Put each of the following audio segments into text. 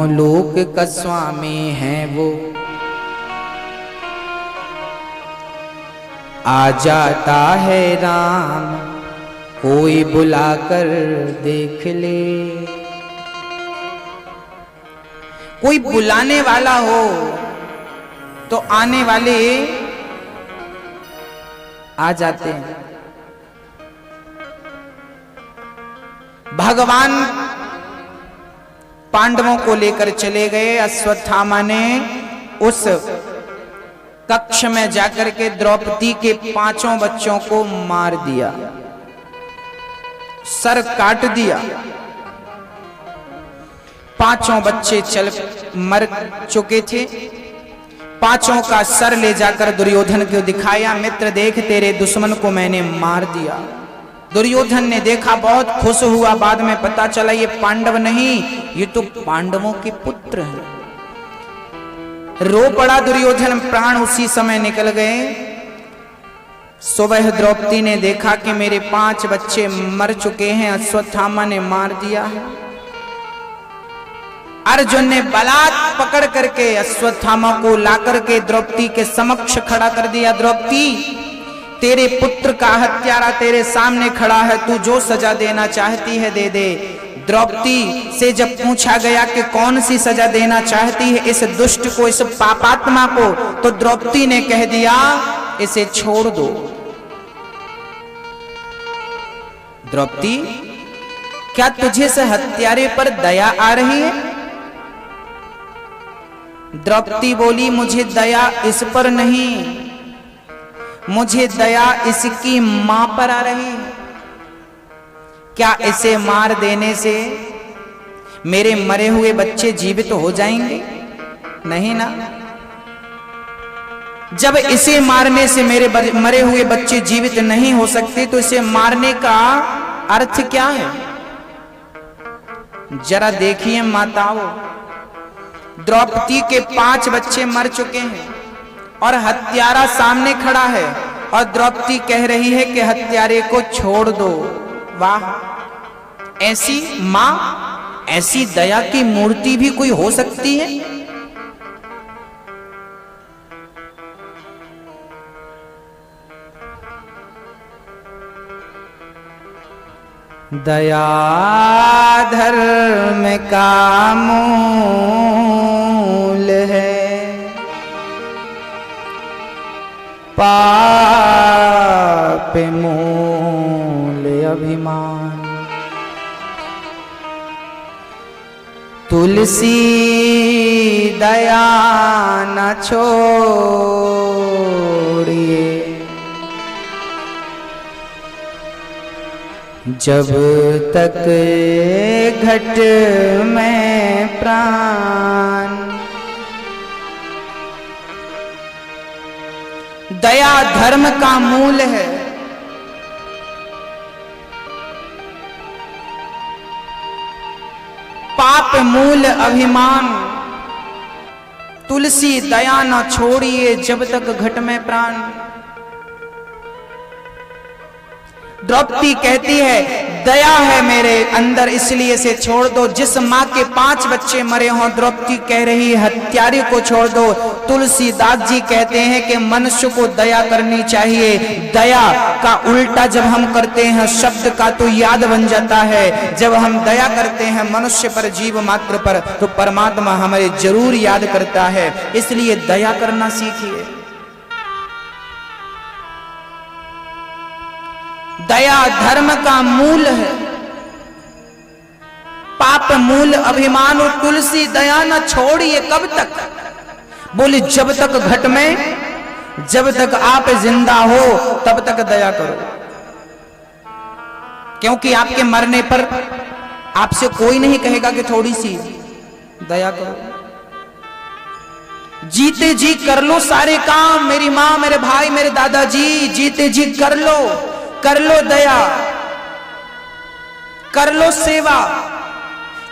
लोक का स्वामी है वो, आ जाता है राम कोई बुलाकर देख ले। कोई बुलाने वाला हो तो आने वाले आ जाते हैं। भगवान पांडवों को लेकर चले गए। अश्वत्थामा ने उस कक्ष में जाकर के द्रौपदी के 5 बच्चों को मार दिया, सर काट दिया। 5 बच्चे मर चुके थे। 5 का सर ले जाकर दुर्योधन को दिखाया, मित्र देख तेरे दुश्मन को मैंने मार दिया। दुर्योधन ने देखा, बहुत खुश हुआ। बाद में पता चला ये पांडव नहीं, ये तो पांडवों के पुत्र हैं। रो पड़ा दुर्योधन, प्राण उसी समय निकल गए। सुबह द्रौपदी ने देखा कि मेरे 5 बच्चे मर चुके हैं, अश्वत्थामा ने मार दिया है। अर्जुन ने बलात् पकड़ करके अश्वत्थामा को लाकर के द्रौपदी के समक्ष खड़ा कर दिया। द्रौपदी, तेरे पुत्र का हत्यारा तेरे सामने खड़ा है, तू जो सजा देना चाहती है दे दे। द्रौपदी से जब पूछा गया कि कौन सी सजा देना चाहती है इस दुष्ट को, इस पापात्मा को, तो द्रौपदी ने कह दिया इसे छोड़ दो। द्रौपदी, क्या तुझे से हत्यारे पर दया आ रही है? द्रौपदी बोली, मुझे दया इस पर नहीं, मुझे दया इसकी मां पर आ रही है। क्या इसे मार देने से मेरे मरे हुए बच्चे जीवित हो जाएंगे? नहीं ना। जब इसे मारने से मेरे मरे हुए बच्चे जीवित नहीं हो सकते तो इसे मारने का अर्थ क्या है? जरा देखिए माताओं, द्रौपदी के 5 बच्चे मर चुके हैं और हत्यारा सामने खड़ा है और द्रौपदी कह रही है कि हत्यारे को छोड़ दो। वाह, ऐसी मां, ऐसी दया की मूर्ति भी कोई हो सकती है? दया धर्म का मूल है, पाप मूल अभिमान। तुलसी दया न छोड़िए, जब तक घट में प्राण। दया धर्म का मूल है। पाप मूल अभिमान। तुलसी दया न छोड़िए जब तक घट में प्राण। द्रौपदी कहती है दया है मेरे अंदर इसलिए से छोड़ दो। जिस माँ के 5 बच्चे मरे हों, द्रौपदी कह रही है हत्यारे को छोड़ दो। तुलसीदास जी कहते हैं कि मनुष्य को दया करनी चाहिए। दया का उल्टा जब हम करते हैं शब्द का तो याद बन जाता है। जब हम दया करते हैं मनुष्य पर, जीव मात्र पर, तो परमात्मा हमें जरूर याद करता है। इसलिए दया करना सीखिए। दया धर्म का मूल है, पाप मूल अभिमान। और तुलसी दया न छोड़िए कब तक? बोले जब तक घट में, जब तक आप जिंदा हो तब तक दया करो। क्योंकि आपके मरने पर आपसे कोई नहीं कहेगा कि थोड़ी सी दया करो। जीते जी कर लो सारे काम। मेरी मां, मेरे भाई, मेरे दादाजी, जीते जी कर लो दया, कर लो सेवा,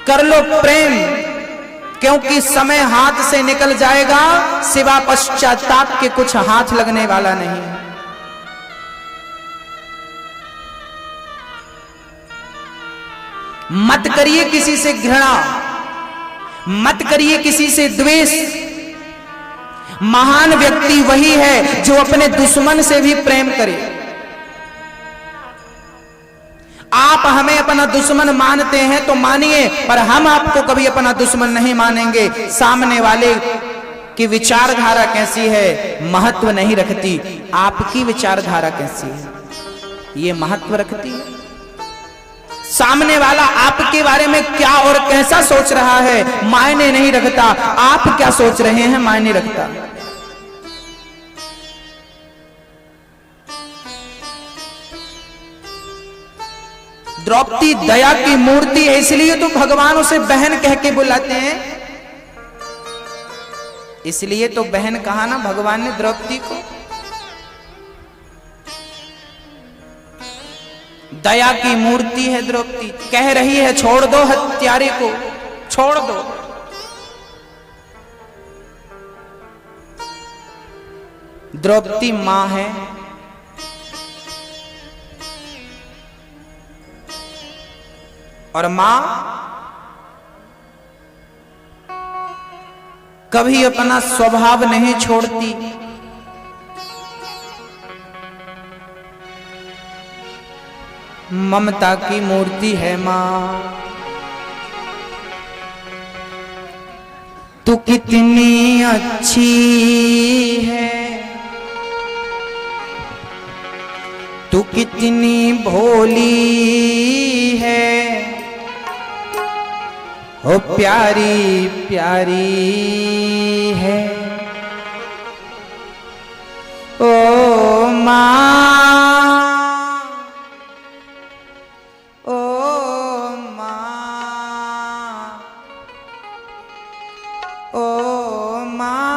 कर लो प्रेम। क्योंकि समय हाथ से निकल जाएगा, सिवा पश्चाताप के कुछ हाथ लगने वाला नहीं। मत करिए किसी से घृणा, मत करिए किसी से द्वेष। महान व्यक्ति वही है जो अपने दुश्मन से भी प्रेम करे। आप हमें अपना दुश्मन मानते हैं तो मानिए, पर हम आपको कभी अपना दुश्मन नहीं मानेंगे। सामने वाले की विचारधारा कैसी है महत्व नहीं रखती, आपकी विचारधारा कैसी है ये महत्व रखती है। सामने वाला आपके बारे में क्या और कैसा सोच रहा है मायने नहीं रखता, आप क्या सोच रहे हैं मायने रखता। द्रौपदी दया की मूर्ति है, इसलिए तो भगवान उसे बहन कह के बुलाते हैं। इसलिए तो बहन कहा ना भगवान ने द्रौपदी को। दया की मूर्ति है द्रौपदी, कह रही है छोड़ दो हत्यारे को, छोड़ दो। द्रौपदी मां है, और मां कभी अपना स्वभाव नहीं छोड़ती। ममता की मूर्ति है मां। तू कितनी अच्छी है, तू कितनी भोली है, ओ प्यारी प्यारी है। ओ माँ, ओ माँ, ओ माँ,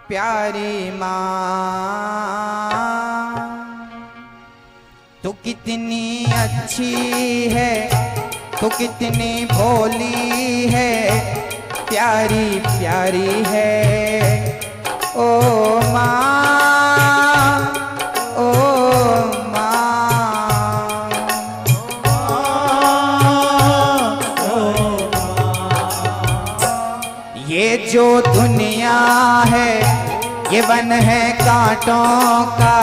प्यारी माँ, तू कितनी अच्छी है, तू कितनी भोली है, प्यारी प्यारी है। ओ माँ, ओ माँ, ये जो दुनिया है ये वन है कांटों का,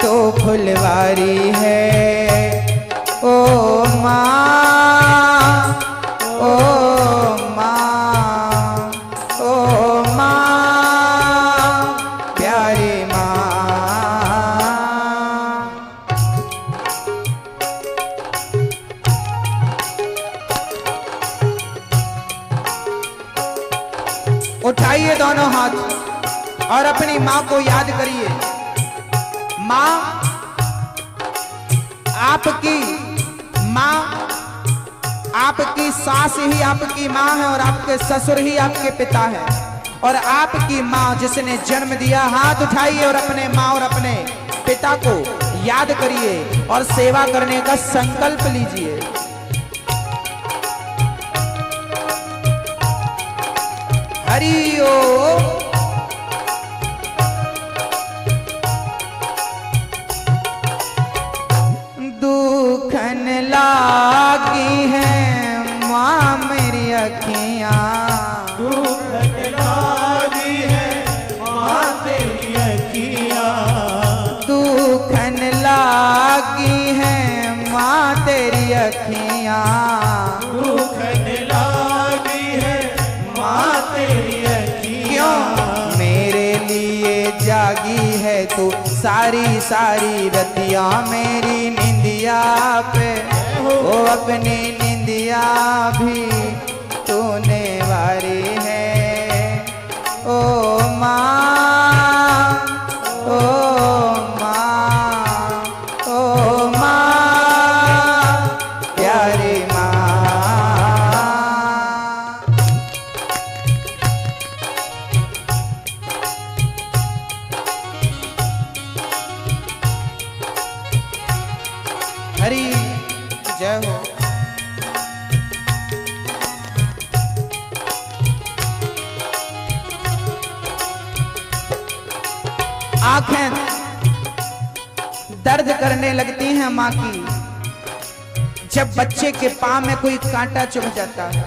तो फुलवारी है। ओ माँ, ओ माँ, ओ माँ, प्यारी माँ। उठाइए दोनों हाथ और अपनी माँ को याद करिए। माँ, आपकी माँ, आपकी सास ही आपकी माँ है और आपके ससुर ही आपके पिता है। और आपकी माँ जिसने जन्म दिया, हाथ उठाइए और अपने माँ और अपने पिता को याद करिए और सेवा करने का संकल्प लीजिए। हरि ओम। दुखन लागी है माँ मेरी अखियाँ, दुखन लागी है माँ तेरी अखियाँ, दुखन लागी है माँ तेरी अखियाँ, दुखन लागी है माँ तेरी अखियाँ। क्यों मेरे लिए जागी है तू सारी सारी रतियाँ, मेरी निंदिया पे वो अपनी निंदिया भी तूने वारी है। ओ माँ, ओ माँ, ओ माँ, प्यारी माँ। हरि जय हो। आंखें दर्द करने लगती हैं माँ की, जब बच्चे के पांव में कोई कांटा चुभ जाता है,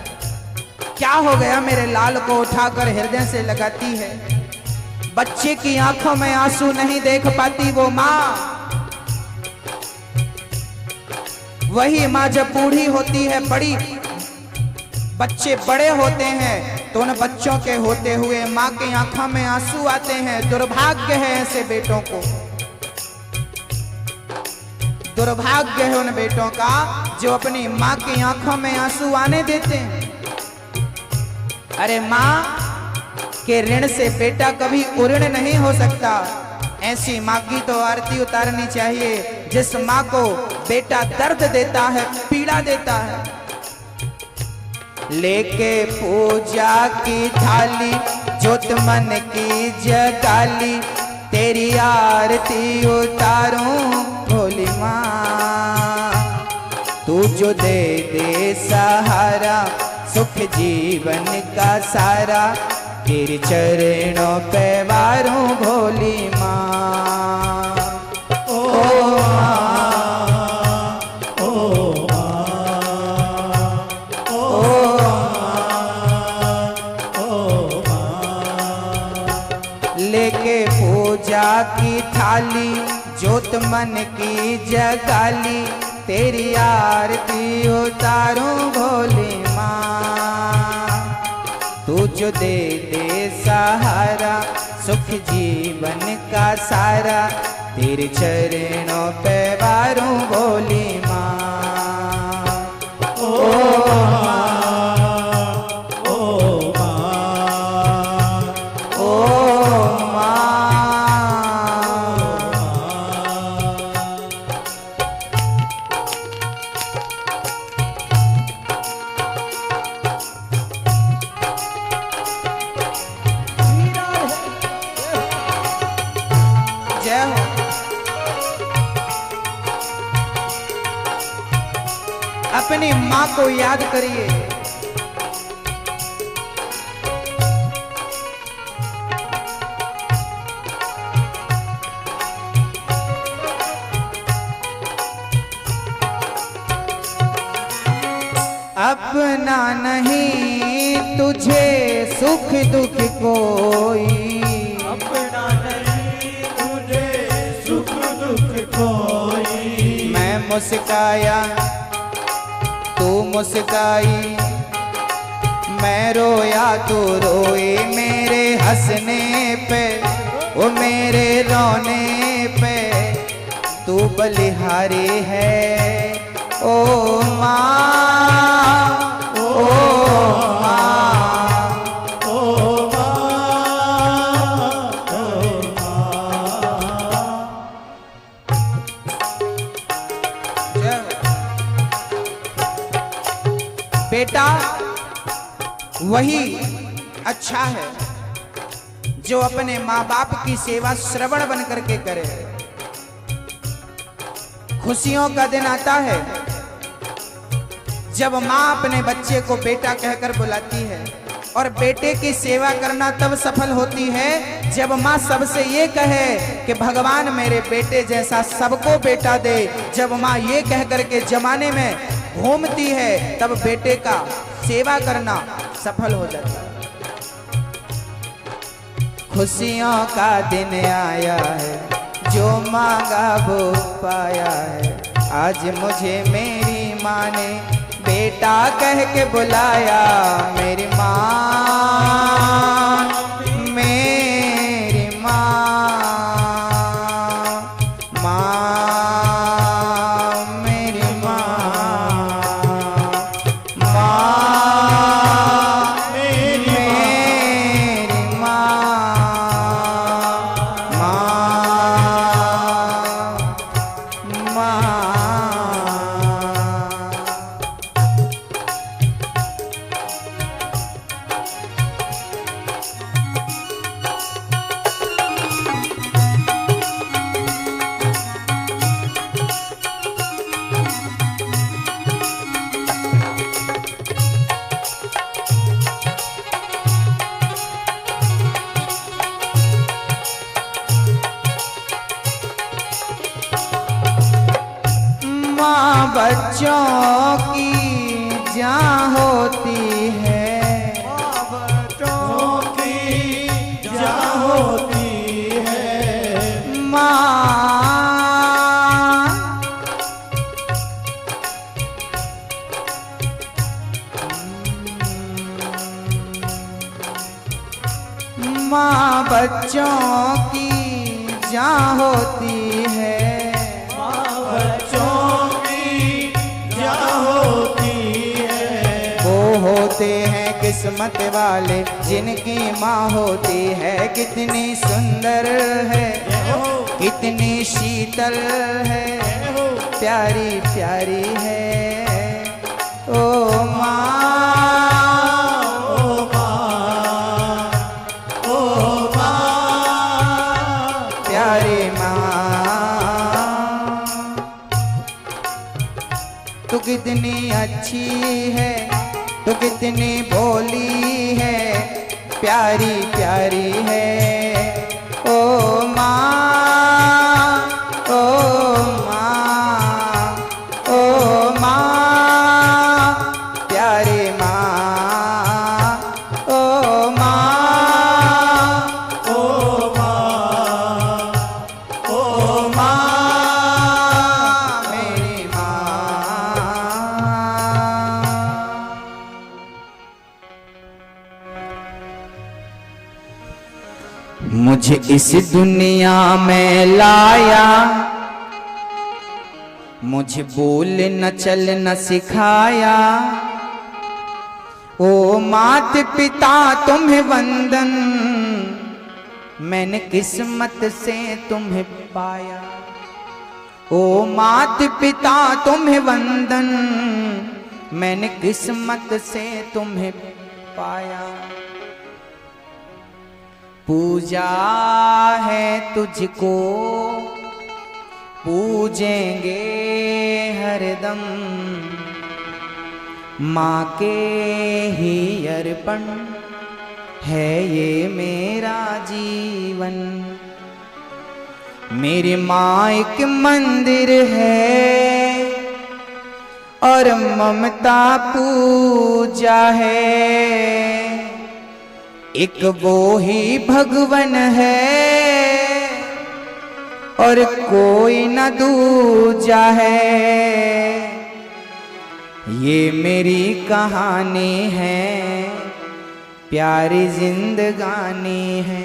क्या हो गया मेरे लाल को उठाकर हृदय से लगाती है। बच्चे की आंखों में आंसू नहीं देख पाती वो माँ। वही माँ जब बूढ़ी होती है, बड़ी बच्चे बड़े होते हैं, तो उन बच्चों के होते हुए माँ की आंखों में आंसू आते हैं। दुर्भाग्य है ऐसे बेटों को, दुर्भाग्य है उन बेटों का जो अपनी माँ की आंखों में आंसू आने देते हैं। अरे माँ के ऋण से बेटा कभी उऋण नहीं हो सकता। ऐसी माँ की तो आरती उतारनी चाहिए जिस माँ को बेटा दर्द देता है, पीड़ा देता है। लेके पूजा की थाली जोत मन की जगाली, तेरी आरती उतारूं भोली माँ। तू जो दे दे सहारा सुख जीवन का सारा, तेरे चरणों पे वारूं भोली माँ। ओ लेके पूजा की थाली जोत मन की जगाली, तेरी आरती उतारूं भोली माँ। तू जो दे दे सहारा सुख जीवन का सारा, तेरे चरणों पे वारूं भोली माँ। ओ अपनी माँ को याद करिए। अपना नहीं तुझे सुख दुख कोई, अपना नहीं तुझे सुख दुख कोई। मैं मुस्काया तू मुस्काई, मैं रोया तू रोए मेरे हंसने पे, वो मेरे रोने पे। तू बलिहारी है ओ माँ, ओ माँ, ओ माँ, ओ माँ। बेटा वही अच्छा है जो अपने माँ बाप की सेवा श्रवण बन करके करे। खुशियों का दिन आता है जब माँ अपने बच्चे को बेटा कहकर बुलाती है, और बेटे की सेवा करना तब सफल होती है जब माँ सबसे ये कहे कि भगवान मेरे बेटे जैसा सबको बेटा दे। जब माँ ये कह करके जमाने में घूमती है तब बेटे का सेवा करना सफल हो जाता है। खुशियों का दिन आया है, जो मांगा वो पाया है। आज मुझे मेरी माँ ने बेटा कह के बुलाया। मेरी माँ, मेरी माँ, माँ मेरी माँ, माँ मेरी माँ, माँ, माँ। बच्चों होती है, बच्चों की जहाँ होती है। माँ माँ बच्चों की जहाँ होती है, बच्चों की जहाँ होती है। वो होते हैं किस्मत वाले जिनकी माँ होती है। कितनी सुंदर है, कितनी शीतल है, प्यारी प्यारी है ओ माँ। प्यारी माँ तू कितनी अच्छी है, तू कितनी भोली है, प्यारी प्यारी है ओ माँ, ओ माँ, ओ माँ, प्यारी माँ, ओ माँ, ओ माँ, ओ माँ, मेरी माँ। मुझे इस दुनिया में लाया, मुझे बोल न चल न सिखाया। ओ मात पिता तुम्हें वंदन, मैंने किस्मत से तुम्हें पाया। ओ मात पिता तुम्हें वंदन, मैंने किस्मत से तुम्हें पाया। पूजा है तुझको पूजेंगे हरदम, माँ के ही अर्पण है ये मेरा जीवन। मेरी माँ एक मंदिर है और ममता पूजा है। एक वो ही भगवन है और कोई न दूजा है। ये मेरी कहानी है, प्यारी जिंदगानी है।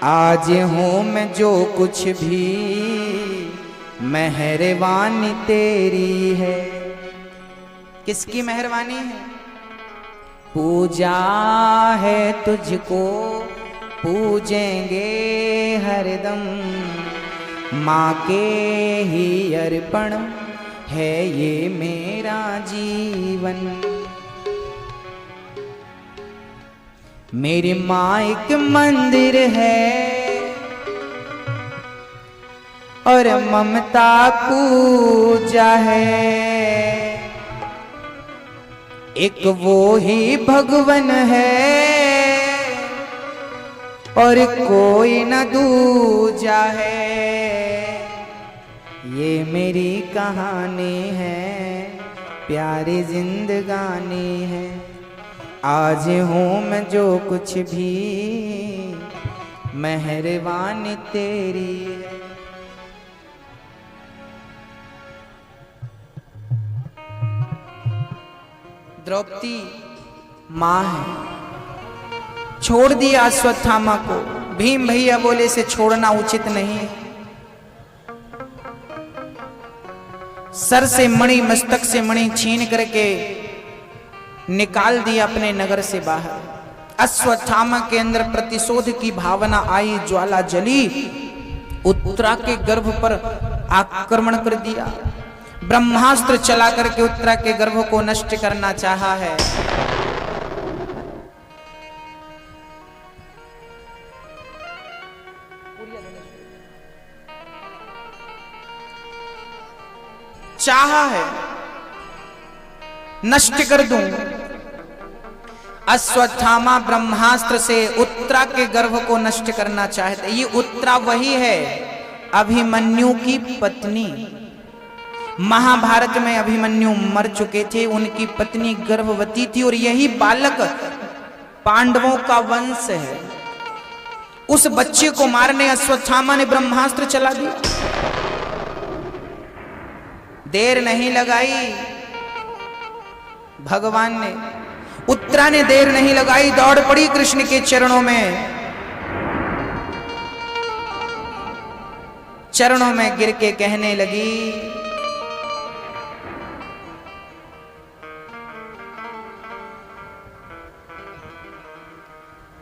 आज हूँ मैं जो कुछ भी, मेहरबानी तेरी है। किसकी मेहरबानी है? पूजा है तुझको पूजेंगे हरदम, माँ के ही अर्पण है ये मेरा जीवन। मेरी माँ एक मंदिर है और ममता पूजा है। एक वो ही भगवन है और कोई न दूजा है। ये मेरी कहानी है, प्यारी जिंदगानी है। आज हूँ मैं जो कुछ भी, मेहरबानी तेरी है। द्रौपदी माँ है, छोड़ दिया अश्वत्थामा को। भीम भैया बोले से छोड़ना उचित नहीं है। सर से मणि मस्तक से मणि छीन करके निकाल दिया अपने नगर से बाहर। अश्वत्थामा के अंदर प्रतिशोध की भावना आई, ज्वाला जली, उत्तरा के गर्भ पर आक्रमण कर दिया। ब्रह्मास्त्र चला करके उत्तरा के गर्भ को नष्ट करना चाहा है। चाहा है नष्ट कर दूं। अश्वत्थामा ब्रह्मास्त्र से उत्तरा के गर्भ को नष्ट करना चाहते। ये उत्तरा वही है अभिमन्यु की पत्नी। महाभारत में अभिमन्यु मर चुके थे, उनकी पत्नी गर्भवती थी और यही बालक पांडवों का वंश है। उस बच्चे को मारने अश्वत्थामा ने ब्रह्मास्त्र चला दिया। देर नहीं लगाई भगवान ने, उत्तरा ने देर नहीं लगाई, दौड़ पड़ी कृष्ण के चरणों में। चरणों में गिर के कहने लगी,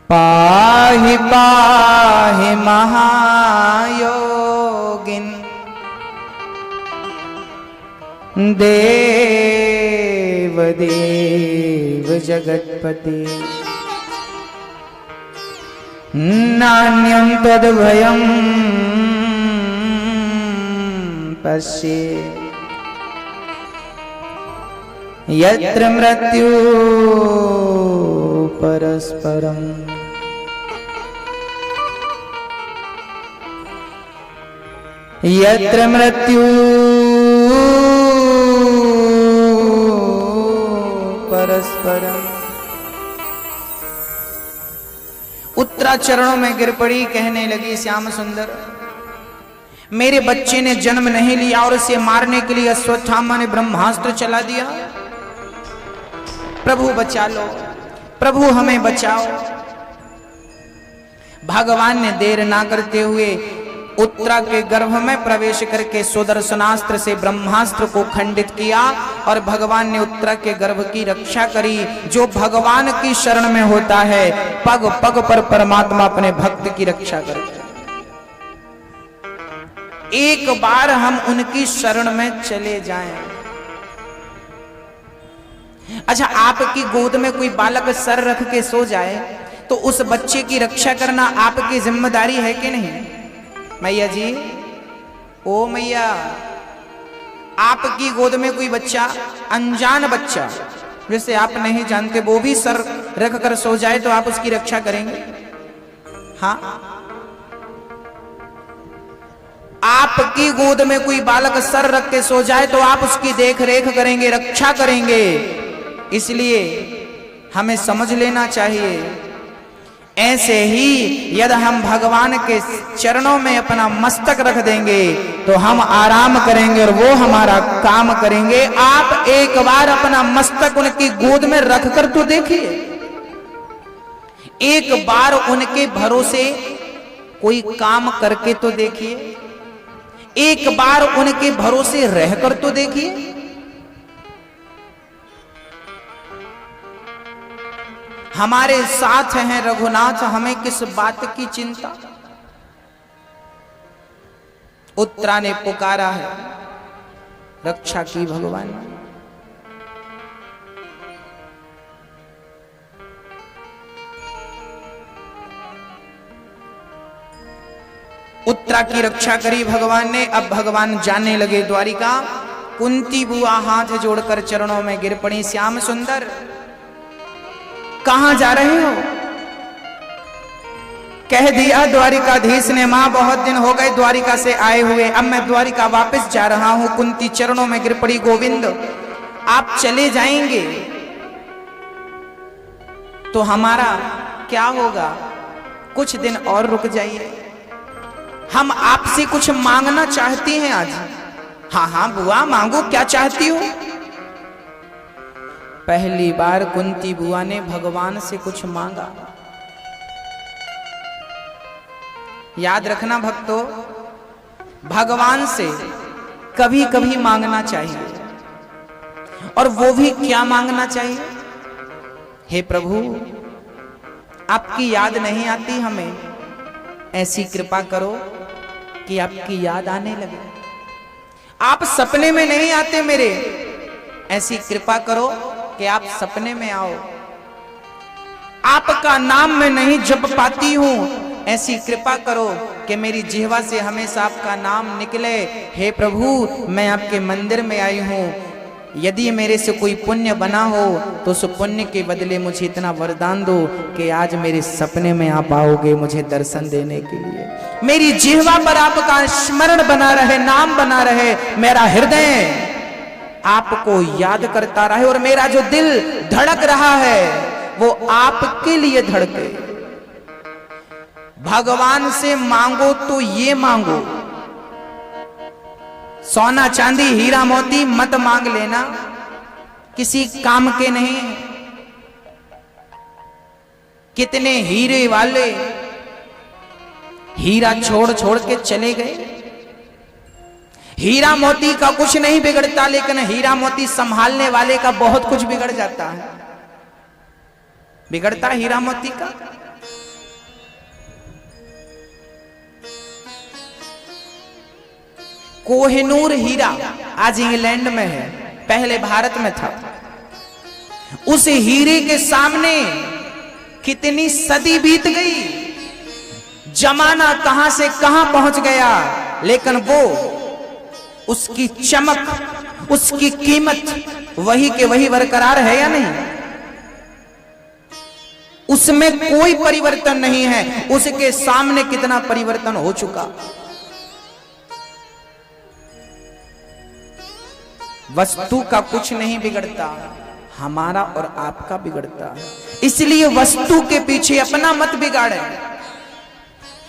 पाहि पाहि महायोगिन देव देव जगत्पति नान्यं तद्भयं पश्ये यत्र मृत्यु परस्परम्। यत्र मृत्यु परस्परम्। उत्तरा चरणों में गिर पड़ी, कहने लगी, श्याम सुंदर, मेरे बच्चे ने जन्म नहीं लिया और इसे मारने के लिए अश्वत्थामा ने ब्रह्मास्त्र चला दिया। प्रभु बचा लो, प्रभु हमें बचाओ। भगवान ने देर ना करते हुए उत्तरा के गर्भ में प्रवेश करके सुदर्शनास्त्र से ब्रह्मास्त्र को खंडित किया और भगवान ने उत्तरा के गर्भ की रक्षा करी। जो भगवान की शरण में होता है, पग पग पर परमात्मा अपने भक्त की रक्षा करता है। एक बार हम उनकी शरण में चले जाएं। अच्छा, आपकी गोद में कोई बालक सर रख के सो जाए तो उस बच्चे की रक्षा करना आपकी जिम्मेदारी है कि नहीं? मैया जी, ओ मैया, आपकी गोद में कोई बच्चा, अनजान बच्चा जिसे आप नहीं जानते, वो भी सर रख कर सो जाए तो आप उसकी रक्षा करेंगे? हाँ, आपकी गोद में कोई बालक सर रख के सो जाए तो आप उसकी देख रेख करेंगे, रक्षा करेंगे। इसलिए हमें समझ लेना चाहिए। ऐसे ही यदि हम भगवान के चरणों में अपना मस्तक रख देंगे तो हम आराम करेंगे और वो हमारा काम करेंगे। आप एक बार अपना मस्तक उनकी गोद में रखकर तो देखिए, एक बार उनके भरोसे कोई काम करके तो देखिए, एक बार उनके भरोसे रहकर तो देखिए। हमारे साथ हैं रघुनाथ, हमें किस बात की चिंता। उत्तरा ने पुकारा है, रक्षा की भगवान। उत्तरा की रक्षा करी भगवान ने। अब भगवान जाने लगे द्वारिका। कुंती बुआ हाथ जोड़कर चरणों में गिर पड़ी, श्याम सुंदर कहां जा रहे हो? कह दिया द्वारिकाधीश ने, मां बहुत दिन हो गए द्वारिका से आए हुए, अब मैं द्वारिका वापस जा रहा हूं। कुंती चरणों में गिर पड़ी, गोविंद आप चले जाएंगे तो हमारा क्या होगा? कुछ दिन और रुक जाइए, हम आपसे कुछ मांगना चाहती हैं आज। हाँ हाँ बुआ मांगो, क्या चाहती हो? पहली बार कुंती बुआ ने भगवान से कुछ मांगा। याद रखना भक्तों, भगवान से कभी कभी मांगना चाहिए। और वो भी क्या मांगना चाहिए? हे प्रभु, आपकी याद नहीं आती हमें, ऐसी कृपा करो कि आपकी याद आने लगे। आप सपने में नहीं आते मेरे, ऐसी कृपा करो कि आप सपने में आओ। आपका नाम मैं नहीं जप पाती हूं, ऐसी कृपा करो कि मेरी जिह्वा से हमेशा आपका नाम निकले। हे प्रभु, मैं आपके मंदिर में आई हूं, यदि मेरे से कोई पुण्य बना हो तो उस पुण्य के बदले मुझे इतना वरदान दो कि आज मेरे सपने में आप आओगे मुझे दर्शन देने के लिए। मेरी जिह्वा पर आपका स्मरण बना रहे, नाम बना रहे, मेरा हृदय आपको याद करता रहे और मेरा जो दिल धड़क रहा है वो आपके लिए धड़के। भगवान से मांगो तो ये मांगो, सोना चांदी हीरा मोती मत मांग लेना, किसी काम के नहीं। कितने हीरे वाले हीरा छोड़ छोड़ के चले गए। हीरा मोती का कुछ नहीं बिगड़ता, लेकिन हीरा मोती संभालने वाले का बहुत कुछ बिगड़ जाता है। बिगड़ता हीरा मोती का। कोहिनूर हीरा आज इंग्लैंड में है, पहले भारत में था। उस हीरे के सामने कितनी सदी बीत गई, जमाना कहां से कहां पहुंच गया, लेकिन वो उसकी चमक, उसकी कीमत वही के वही बरकरार है या नहीं? उसमें कोई परिवर्तन नहीं है। उसके सामने कितना परिवर्तन हो चुका। वस्तु का कुछ नहीं बिगड़ता, हमारा और आपका बिगड़ता है। इसलिए वस्तु के पीछे अपना मत बिगाड़े।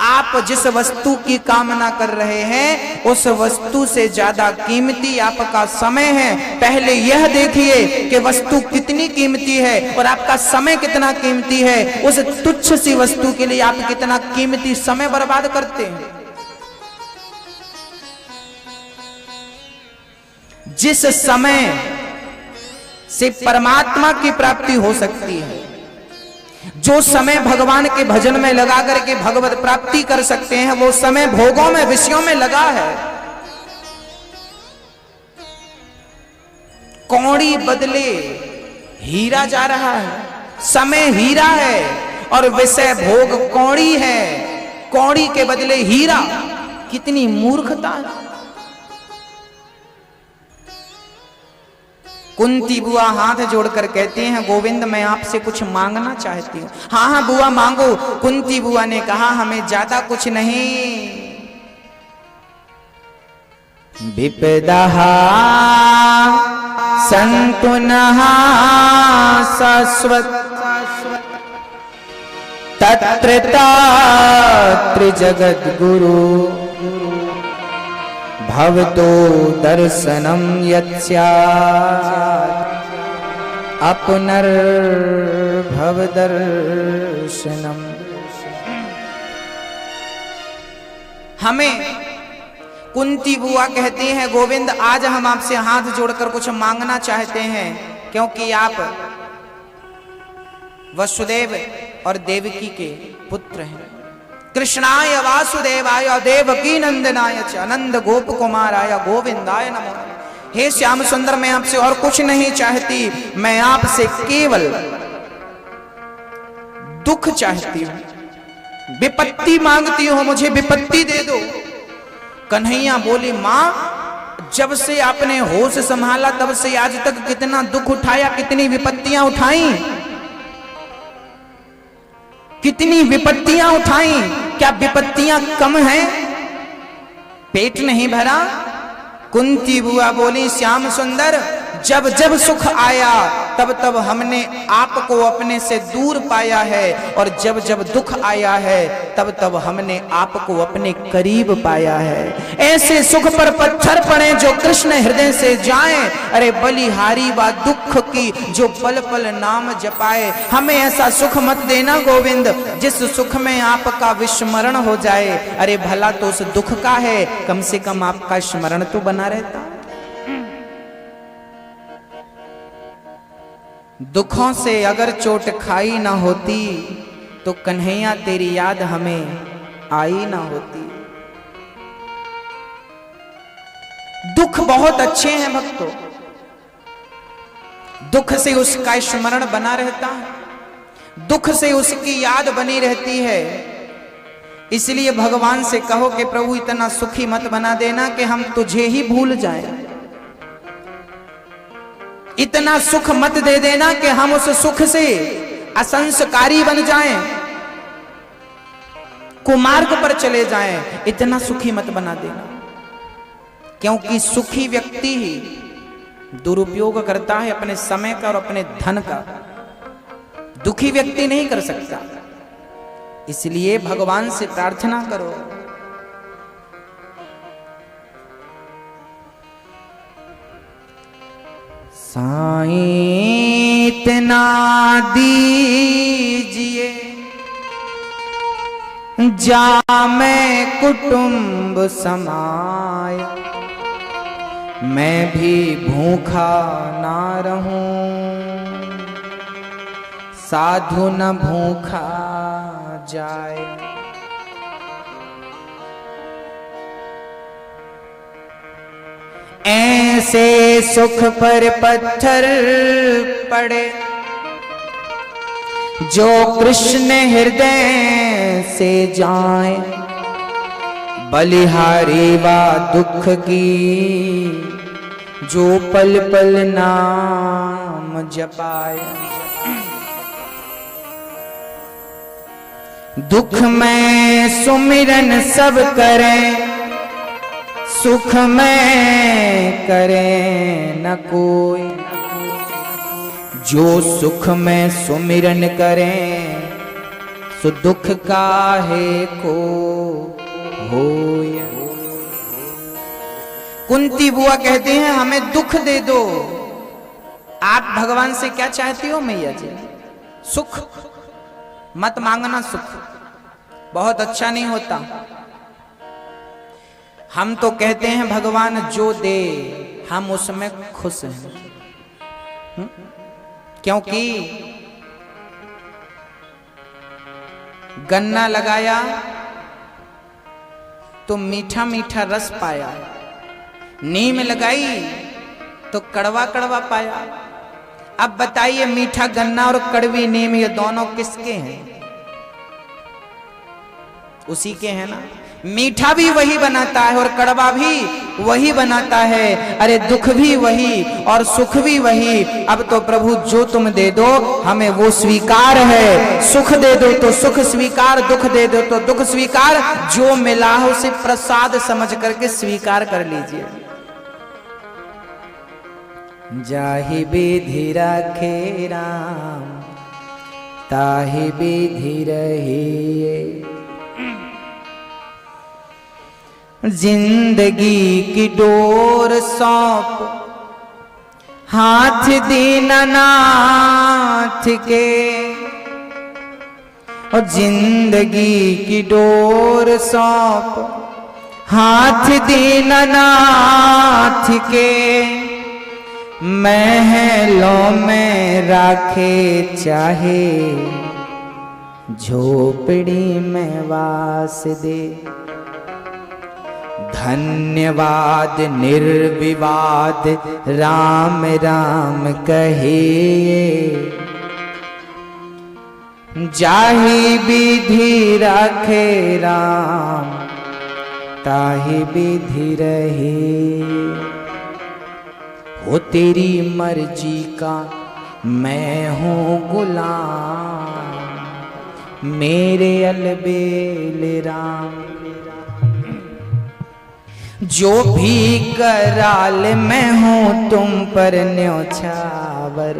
आप जिस वस्तु की कामना कर रहे हैं उस वस्तु से ज्यादा कीमती आपका समय है। पहले यह देखिए कि वस्तु कितनी कीमती है और आपका समय कितना कीमती है। उस तुच्छ सी वस्तु के लिए आप कितना कीमती समय बर्बाद करते हैं। जिस समय से परमात्मा की प्राप्ति हो सकती है, जो समय भगवान के भजन में लगा करके भगवत प्राप्ति कर सकते हैं, वो समय भोगों में, विषयों में लगा है। कौड़ी बदले हीरा जा रहा है। समय हीरा है और विषय भोग कौड़ी है। कौड़ी के बदले हीरा, कितनी मूर्खता है। कुंती बुआ हाथ जोड़कर कहते हैं, गोविंद मैं आपसे कुछ मांगना चाहती हूँ। हाँ हाँ बुआ मांगो। कुंती बुआ ने कहा, हमें ज्यादा कुछ नहीं। विपदा संतु नहा शाश्वत तत्र तात्र जगद गुरु भवतो दर्शनम यत्स्यात् अपनर्भव दर्शनम। हमें कुंती बुआ कहती हैं, गोविंद आज हम आपसे हाथ जोड़कर कुछ मांगना चाहते हैं, क्योंकि आप वसुदेव और देवकी के पुत्र हैं। कृष्णाय वासुदेवाय देवकी नंदनाय च नंद गोप कुमाराय गोविंदाय नमो। हे श्याम सुंदर, मैं आपसे और कुछ नहीं चाहती, मैं आपसे केवल दुख चाहती हूं, विपत्ति मांगती हूं, मुझे विपत्ति दे दो। कन्हैया बोली, मां जब से आपने होश संभाला तब से आज तक कितना दुख उठाया, कितनी विपत्तियां उठाई, कितनी विपत्तियां उठाई। क्या विपत्तियां कम हैं? पेट नहीं भरा? कुंती बुआ बोली, श्याम सुंदर जब जब सुख आया तब तब हमने आपको अपने से दूर पाया है, और जब जब दुख आया है तब तब हमने आपको अपने करीब पाया है। ऐसे सुख पर पत्थर पड़े जो कृष्ण हृदय से जाएं, अरे बलिहारी व दुख की जो पल पल नाम जपाए। हमें ऐसा सुख मत देना गोविंद जिस सुख में आपका विस्मरण हो जाए। अरे भला तो उस दुख का है, कम से कम आपका स्मरण तो बना रहता। दुखों से अगर चोट खाई ना होती तो कन्हैया तेरी याद हमें आई ना होती। दुख बहुत अच्छे हैं भक्तों, दुख से उसका स्मरण बना रहता है, दुख से उसकी याद बनी रहती है। इसलिए भगवान से कहो कि प्रभु इतना सुखी मत बना देना कि हम तुझे ही भूल जाएं। इतना सुख मत दे देना कि हम उस सुख से असंस्कारी बन जाएं, कुमार्ग पर चले जाएं। इतना सुखी मत बना देना, क्योंकि सुखी व्यक्ति ही दुरुपयोग करता है अपने समय का और अपने धन का। दुखी व्यक्ति नहीं कर सकता, इसलिए भगवान से प्रार्थना करो। साईं इतना दीजिए जा मैं कुटुंब समाय, मैं भी भूखा ना रहूं, साधु न भूखा जाए। ऐसे सुख पर पत्थर पड़े जो कृष्ण हृदय से जाए, बलिहारी वा दुख की जो पल पल नाम जपाए। दुख में सुमिरन सब करें, सुख में करें न कोई, जो सुख में सुमिरन करें सो दुख काहे को होय। कुंती बुआ कहती हैं हमें दुख दे दो। आप भगवान से क्या चाहती हो मैया जी? सुख मत मांगना, सुख बहुत अच्छा नहीं होता। हम तो कहते हैं भगवान जो दे हम उसमें खुश हैं, क्योंकि गन्ना लगाया तो मीठा मीठा रस पाया, नीम लगाई तो कड़वा कड़वा पाया। अब बताइए मीठा गन्ना और कड़वी नीम ये दोनों किसके हैं? उसी के हैं ना। मीठा भी वही बनाता है और कड़वा भी वही बनाता है। अरे दुख भी वही और सुख भी वही। अब तो प्रभु जो तुम दे दो हमें वो स्वीकार है। सुख दे दो तो सुख स्वीकार, दुख दे दो तो दुख स्वीकार। जो मिला हो उसे प्रसाद समझ करके स्वीकार कर लीजिए। जाहि विधि राखे राम ताहि विधि रहिए। जिंदगी की डोर सौंप हाथ दीनानाथ के, और जिंदगी की डोर सौंप हाथ दीनानाथ के। महलों में राखे चाहे झोपड़ी में वास दे। धन्यवाद निर्विवाद राम राम कहिए। जाहि विधि राखे राम ताहि विधि रहे। हो तेरी मर्जी का मैं हूँ गुलाम, मेरे अलबेल राम। जो भी कराल मैं हूं तुम पर न्योछावर,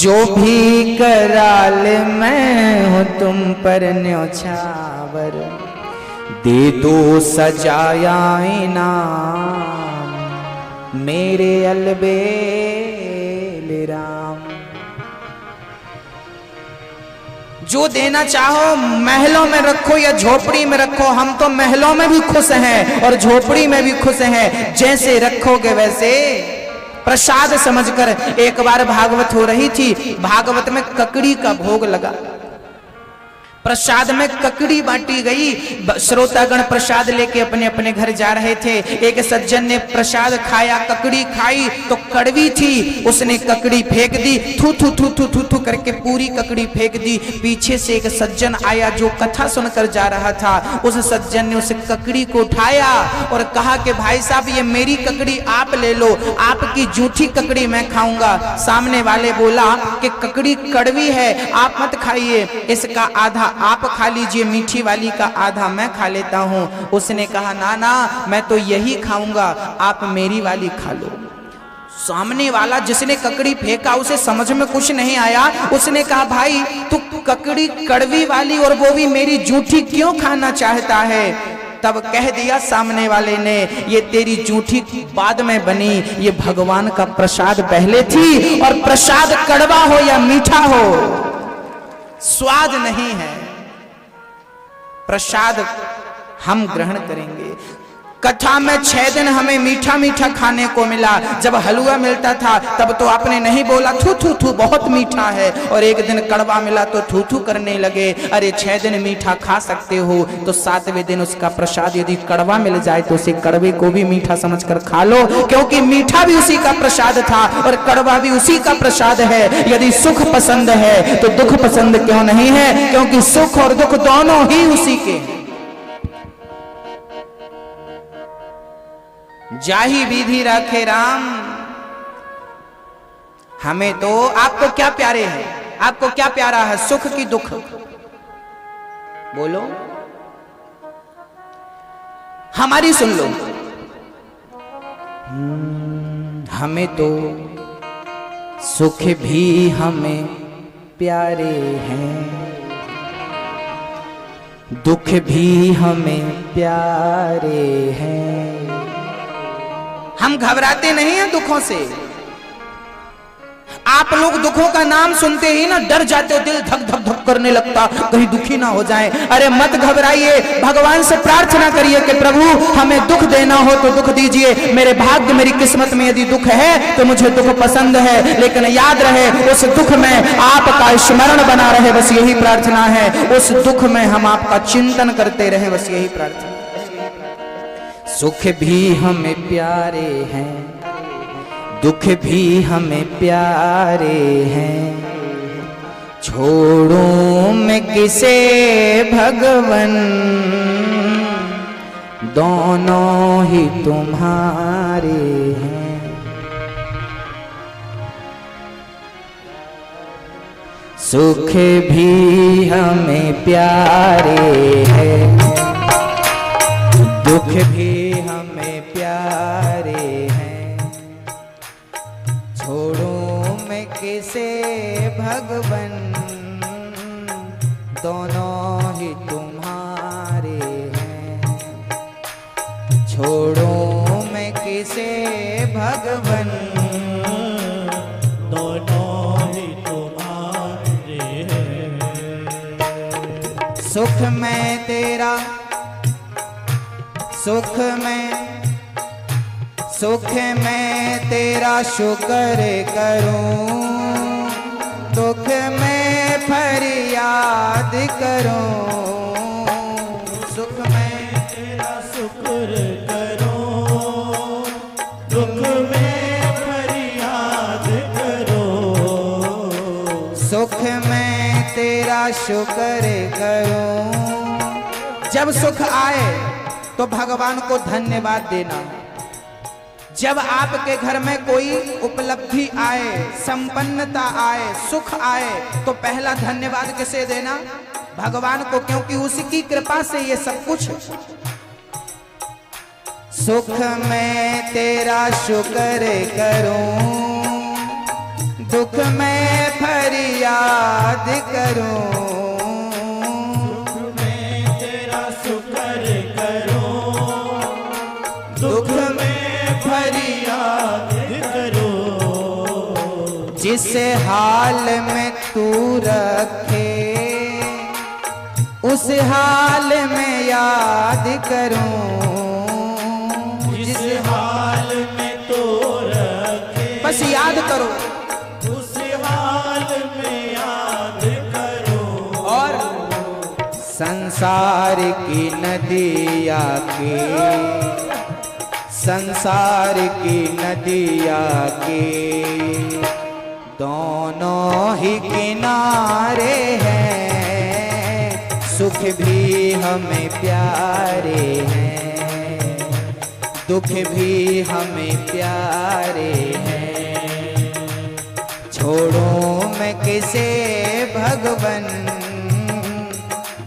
जो भी कराल मैं हूं तुम पर न्योछावर। दे दो सजाया इनाम मेरे अलबेल राम। जो देना चाहो महलों में रखो या झोपड़ी में रखो, हम तो महलों में भी खुश हैं और झोपड़ी में भी खुश हैं। जैसे रखोगे वैसे प्रसाद समझकर। एक बार भागवत हो रही थी, भागवत में ककड़ी का भोग लगा, प्रसाद में ककड़ी बांटी गई। श्रोतागण प्रसाद लेके अपने अपने घर जा रहे थे। एक सज्जन ने प्रसाद खाया, ककड़ी खाई तो कड़वी थी, उसने ककड़ी फेंक दी। थू थू थू थू थू थू करके पूरी ककड़ी फेंक दी। पीछे से एक सज्जन आया जो कथा सुनकर जा रहा था। उस सज्जन ने उस ककड़ी को उठाया और कहा कि भाई साहब ये मेरी ककड़ी आप ले लो, आपकी जूठी ककड़ी मैं खाऊंगा। सामने वाले बोला कि ककड़ी कड़वी है, आप मत खाइए, इसका आधा आप खा लीजिए मीठी वाली का आधा मैं खा लेता हूं। उसने कहा ना ना, मैं तो यही खाऊंगा, आप मेरी वाली खा लो। सामने वाला जिसने ककड़ी फेंका उसे समझ में कुछ नहीं आया। उसने कहा भाई तू ककड़ी कड़वी वाली और वो भी मेरी जूठी क्यों खाना चाहता है? तब कह दिया सामने वाले ने, ये तेरी जूठी बाद में बनी, ये भगवान का प्रसाद पहले थी। और प्रसाद कड़वा हो या मीठा हो, स्वाद नहीं है, प्रसाद हम ग्रहण करेंगे। कथा में 6 दिन हमें मीठा मीठा खाने को मिला। जब हलवा मिलता था तब तो आपने नहीं बोला थू थू थू बहुत मीठा है, और एक दिन कड़वा मिला तो थू थू करने लगे। अरे 6 दिन मीठा खा सकते हो तो 7वें दिन उसका प्रसाद यदि कड़वा मिल जाए तो उसे कड़वे को भी मीठा समझकर खा लो, क्योंकि मीठा भी उसी का प्रसाद था और कड़वा भी उसी का प्रसाद है। यदि सुख पसंद है तो दुख पसंद क्यों नहीं है, क्योंकि सुख और दुख दोनों ही उसी के हैं। जाही विधि रखे राम। हमें तो, आपको क्या प्यारे हैं, आपको क्या प्यारा है, सुख की दुख? बोलो, हमारी सुन लो। हमें तो सुख भी हमें प्यारे हैं, दुख भी हमें प्यारे हैं। हम घबराते नहीं हैं दुखों से। आप लोग दुखों का नाम सुनते ही ना डर जाते हो, दिल धक धक धक करने लगता, कहीं दुखी ना हो जाए। अरे मत घबराइए, भगवान से प्रार्थना करिए कि प्रभु हमें दुख देना हो तो दुख दीजिए। मेरे भाग्य मेरी किस्मत में यदि दुख है तो मुझे दुख पसंद है, लेकिन याद रहे उस दुख में आपका स्मरण बना रहे, बस यही प्रार्थना है। उस दुख में हम आपका चिंतन करते रहे, बस यही प्रार्थना। सुख भी हमें प्यारे हैं, दुख भी हमें प्यारे हैं। छोड़ो मैं किसे भगवन, दोनों ही तुम्हारे हैं। सुख भी हमें प्यारे हैं, दुख भी हमें प्यारे हैं। छोड़ो मैं किसे भगवन, दोनों ही तुम्हारे हैं। छोड़ो मैं किसे भगवन, दोनों ही तुम्हारे हैं। सुख में तेरा, सुख में तेरा शुक्र करूं, दुख में फरियाद करूं। सुख में तेरा शुक्र करो, दुख में फरियाद करो। सुख में तेरा शुक्र करूं। जब सुख आए तो भगवान को धन्यवाद देना। जब आपके घर में कोई उपलब्धि आए, संपन्नता आए, सुख आए, तो पहला धन्यवाद किसे देना? भगवान को, क्योंकि उसकी कृपा से ये सब कुछ। सुख में तेरा शुक्र करूं, दुख में फरियाद करूं। दुख में फरियाद करो। जिस हाल में तू रखे उस हाल में याद करूं। जिस हाल में तू रखे बस याद करो, उस हाल में याद करो। और संसार की नदिया के, संसार की नदिया के दोनों ही किनारे हैं। सुख भी हमें प्यारे हैं, दुख भी हमें प्यारे हैं। छोड़ो मैं किसे भगवन,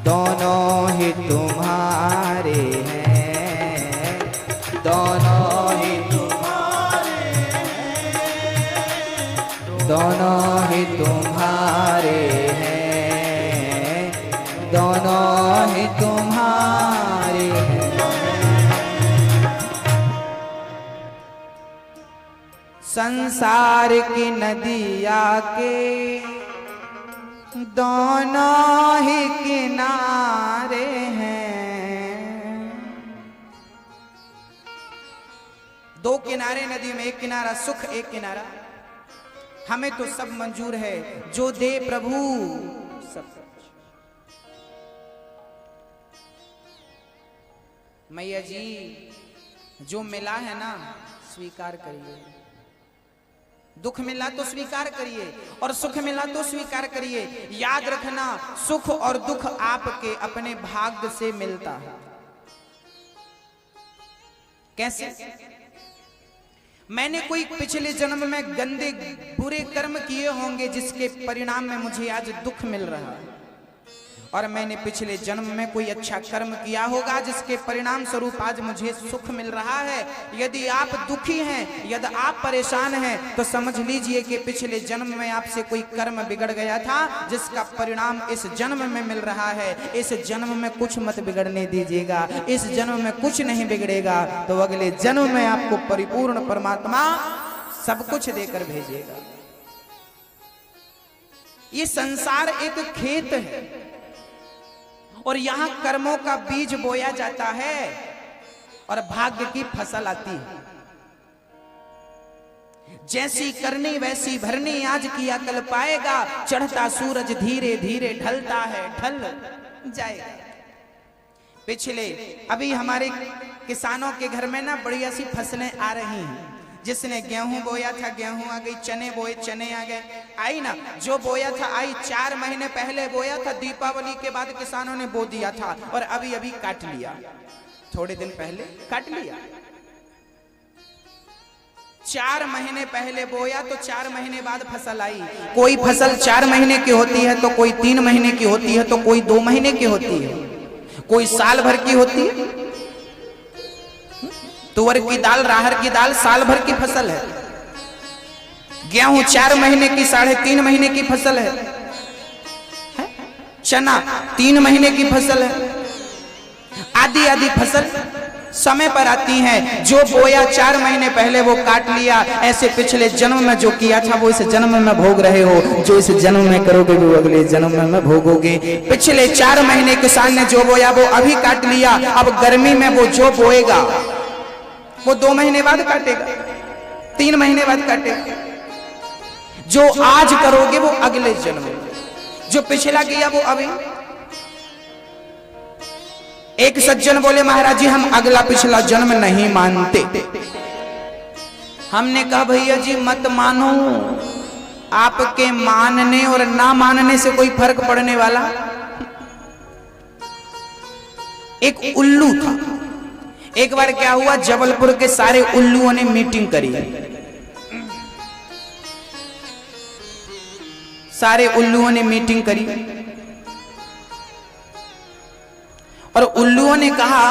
दोनों ही तुम्हारे हैं, दोनों ही तुम्हारे हैं, दोनों ही तुम्हारे हैं, दोनों ही तुम्हारे हैं। संसार की नदिया के दोनों ही किनारे हैं। दो किनारे नदी में, एक किनारा सुख, एक किनारा हमें तो सब मंजूर है, जो दे प्रभु सब। मैया जी जो मिला है ना स्वीकार करिए, दुख मिला तो स्वीकार करिए और सुख मिला तो स्वीकार करिए। याद रखना सुख और दुख आपके अपने भाग्य से मिलता है। कैसे? मैंने कोई पिछले जन्म में गंदे बुरे कर्म किए होंगे जिसके परिणाम में मुझे आज दुख मिल रहा है, और मैंने पिछले जन्म में कोई अच्छा कर्म किया होगा जिसके परिणाम स्वरूप आज मुझे सुख मिल रहा है। यदि आप दुखी हैं, यदि आप परेशान हैं, तो समझ लीजिए कि पिछले जन्म में आपसे कोई कर्म बिगड़ गया था जिसका परिणाम इस जन्म में मिल रहा है। इस जन्म में कुछ मत बिगड़ने दीजिएगा, इस जन्म में कुछ नहीं बिगड़ेगा तो अगले जन्म में आपको परिपूर्ण परमात्मा सब कुछ देकर भेजेगा। ये संसार एक खेत है और यहां कर्मों का बीज बोया जाता है और भाग्य की फसल आती है। जैसी करनी वैसी भरनी, आज किया कल पाएगा। चढ़ता सूरज धीरे धीरे ढलता है, ढल जाएगा। पिछले अभी हमारे किसानों के घर में ना बढ़िया सी फसलें आ रही हैं। जिसने गेहूं बोया था गेहूं आ गई, चने बोए चने आ गए, आई ना। जो बोया था आई, 4 महीने पहले बोया था, दीपावली के बाद किसानों ने बो दिया था और अभी अभी काट लिया, थोड़े दिन पहले काट लिया। 4 महीने पहले बोया तो 4 महीने बाद फसल आई। कोई फसल 4 महीने की होती है तो कोई 3 महीने की होती है तो कोई 2 महीने की होती है, कोई साल भर की होती है। तुअर की दाल, राहर की दाल साल भर की फसल है। गेहूं 4 महीने की, 3.5 महीने की फसल है। चना 3 महीने की फसल है। आदि आदि फसल समय पर आती हैं। जो बोया 4 महीने पहले वो काट लिया। ऐसे पिछले जन्म में जो किया था वो इस जन्म में भोग रहे हो, जो इस जन्म में करोगे वो अगले जन्म में भोगोगे। पिछले 4 महीने किसान ने जो बोया वो अभी काट लिया। अब गर्मी में वो जो बोएगा वो 2 महीने बाद काटेगा, 3 महीने बाद काटेगा। जो आज करोगे वो अगले जन्म में, जो पिछला किया वो अभी। एक सज्जन बोले महाराज जी हम अगला पिछला जन्म नहीं मानते। हमने कहा भैया जी मत मानो, आपके मानने और ना मानने से कोई फर्क पड़ने वाला। एक उल्लू था। एक बार क्या हुआ, जबलपुर के सारे उल्लुओं ने मीटिंग करी। सारे उल्लुओं ने मीटिंग करी और उल्लुओं ने कहा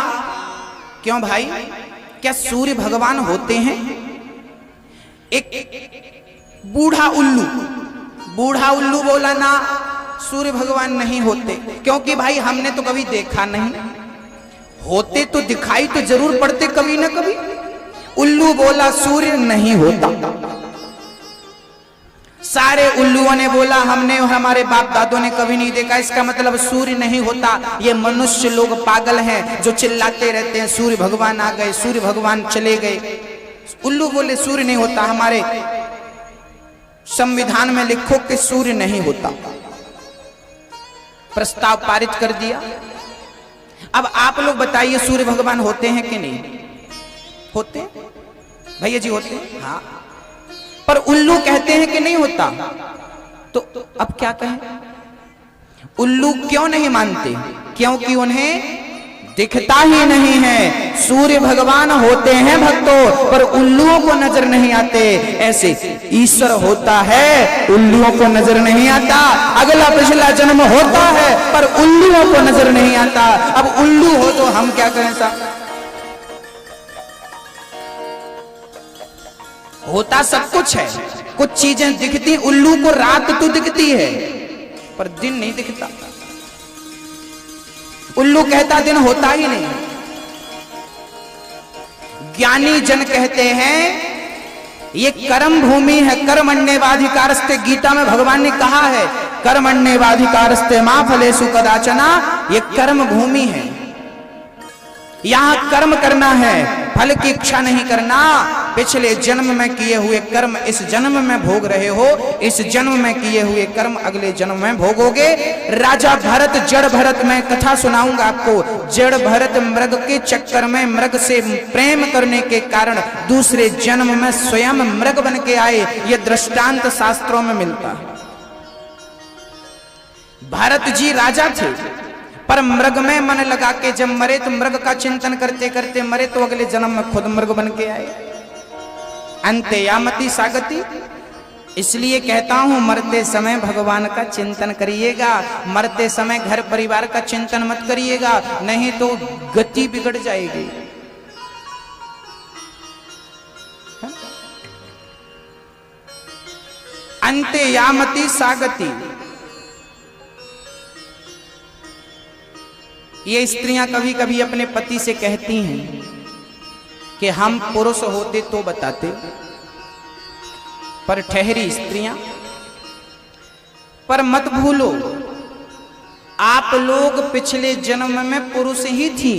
क्यों भाई, क्या सूर्य भगवान होते हैं? एक बूढ़ा उल्लू बोला ना, सूर्य भगवान नहीं होते, क्योंकि भाई हमने तो कभी देखा नहीं। होते तो दिखाई तो जरूर पड़ते कभी ना कभी। उल्लू बोला सूर्य नहीं होता। सारे उल्लुओं ने बोला हमने और हमारे बाप दादों ने कभी नहीं देखा, इसका मतलब सूर्य नहीं होता। ये मनुष्य लोग पागल हैं जो चिल्लाते रहते हैं सूर्य भगवान आ गए, सूर्य भगवान चले गए। उल्लू बोले सूर्य नहीं होता, हमारे संविधान में लिखो कि सूर्य नहीं होता। प्रस्ताव पारित कर दिया। अब आप लोग बताइए सूर्य भगवान होते हैं कि नहीं होते? भैया जी होते हैं, हाँ। पर उल्लू कहते हैं कि नहीं होता, तो अब क्या कहें? उल्लू क्यों नहीं मानते? क्योंकि उन्हें दिखता ही नहीं है। सूर्य भगवान होते हैं भक्तों, पर उल्लुओं को नजर नहीं आते। ऐसे ईश्वर होता है, उल्लुओं को नजर नहीं आता। अगला पिछला जन्म होता है, पर उल्लुओं को नजर नहीं आता। अब उल्लू हो तो हम क्या करें साहब? होता सब कुछ है, कुछ चीजें दिखती। उल्लू को रात तो दिखती है, पर दिन नहीं दिखता। उल्लू कहता दिन होता ही नहीं। ज्ञानी जन कहते हैं ये कर्म भूमि है। कर्मण्येवाधिकारस्ते, गीता में भगवान ने कहा है कर्मण्येवाधिकारस्ते मा फलेषु कदाचन। ये कर्म भूमि है, यहां कर्म करना है, फल की इच्छा नहीं करना। पिछले जन्म में किए हुए कर्म इस जन्म में भोग रहे हो, इस जन्म में किए हुए कर्म अगले जन्म में भोगोगे। राजा भरत, जड़ भरत, मैं कथा सुनाऊंगा आपको। जड़ भरत मृग के चक्कर में, मृग से प्रेम करने के कारण दूसरे जन्म में स्वयं मृग बन के आए। यह दृष्टांत शास्त्रों में मिलता है। भरत जी राजा थे, पर मृग में मन लगा के जब मरे तो मृग का चिंतन करते करते मरे, तो अगले जन्म में खुद मृग बन के आए। अंते यामति सागति। इसलिए कहता हूं मरते समय भगवान का चिंतन करिएगा। मरते समय घर परिवार का चिंतन मत करिएगा, नहीं तो गति बिगड़ जाएगी। अंते यामति सागति। ये स्त्रियां कभी कभी अपने पति से कहती हैं कि हम पुरुष होते तो बताते, पर ठहरी स्त्रियां। पर मत भूलो आप लोग पिछले जन्म में पुरुष ही थी।